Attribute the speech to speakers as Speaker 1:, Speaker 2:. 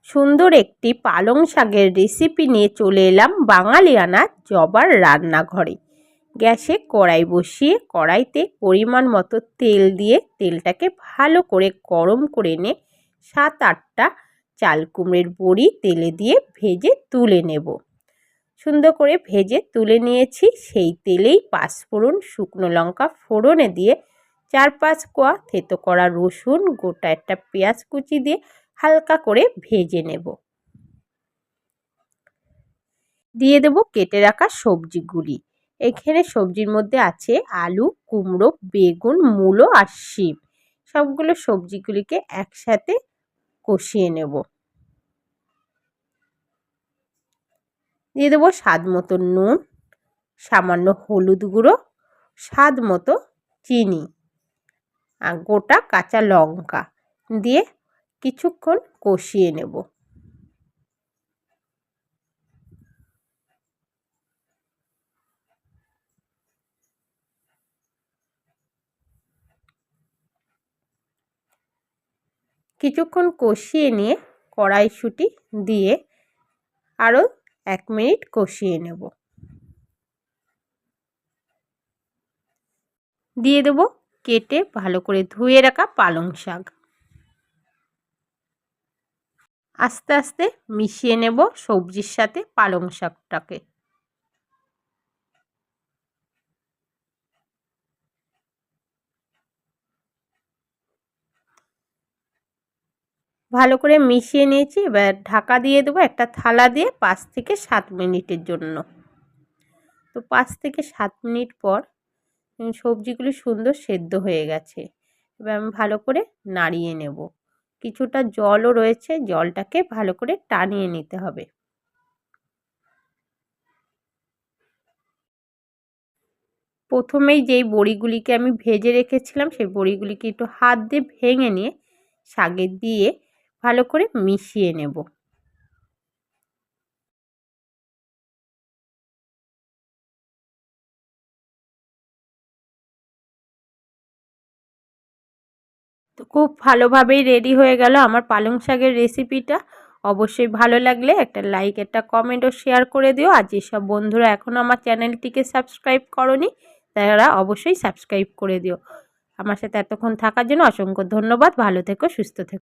Speaker 1: সুন্দর একটি পালং শাকের রেসিপি নিয়ে চলে এলাম বাঙালিয়ানা জবার রান্নাঘরে। গ্যাসে কড়াই বসিয়ে কড়াইতে পরিমাণ মতো তেল দিয়ে তেলটাকে ভালো করে গরম করে নিয়ে 7-8টা চাল কুমড়োর বড়ি তেলে দিয়ে ভেজে তুলে নেব। সুন্দর করে ভেজে তুলে নিয়েছি। সেই তেলেই পাঁচফোড়ন, শুকনো লঙ্কা ফোড়নে দিয়ে 4-5 কোয়া থেতো করা রসুন, গোটা একটা পেঁয়াজ কুচি দিয়ে হালকা করে ভেজে নেব। দিয়ে দেব কেটে রাখা সবজিগুলি। এখানে সবজির মধ্যে আছে আলু, কুমড়ো, বেগুন, মূলো আর শিম। সবগুলো সবজিগুলিকে একসাথে কষিয়ে নেব। দিয়ে দেবো স্বাদ মতো নুন, সামান্য হলুদ গুঁড়ো, স্বাদ মতো চিনি আর গোটা কাঁচা লঙ্কা দিয়ে কিছুক্ষণ কষিয়ে নেব। কিছুক্ষণ কষিয়ে নিয়ে কড়াইশুঁটি দিয়ে আরও 1 মিনিট কষিয়ে নেব। দিয়ে দেব কেটে ভালো করে ধুয়ে রাখা পালং শাক। আস্তে আস্তে মিশিয়ে নেব সবজির সাথে পালং শাকটাকে। ভালো করে মিশিয়ে নিয়েছি। এবার ঢাকা দিয়ে দেবো একটা থালা দিয়ে 5 থেকে 7 মিনিটের জন্য। তো 5 থেকে 7 মিনিট পর সবজিগুলি সুন্দর সেদ্ধ হয়ে গেছে। এবার আমি ভালো করে নাড়িয়ে নেব। কিছুটা জলও রয়েছে, জলটাকে ভালো করে টানিয়ে নিতে হবে। প্রথমেই যেই বড়িগুলিকে আমি ভেজে রেখেছিলাম সেই বড়িগুলিকে একটু হাত দিয়ে ভেঙে নিয়ে শাকে দিয়ে ভালো করে মিশিয়ে নেব। তো খুব ভালোভাবেই রেডি হয়ে গেল আমার পালং শাকের রেসিপিটা। অবশ্যই ভালো লাগলে একটা লাইক, একটা কমেন্ট ও শেয়ার করে দিও। আর যেসব বন্ধুরা এখনও আমার চ্যানেলটিকে সাবস্ক্রাইব করনি তারা অবশ্যই সাবস্ক্রাইব করে দিও। আমার সাথে এতক্ষণ থাকার জন্য অসংখ্য ধন্যবাদ। ভালো থেকো, সুস্থ থেকো।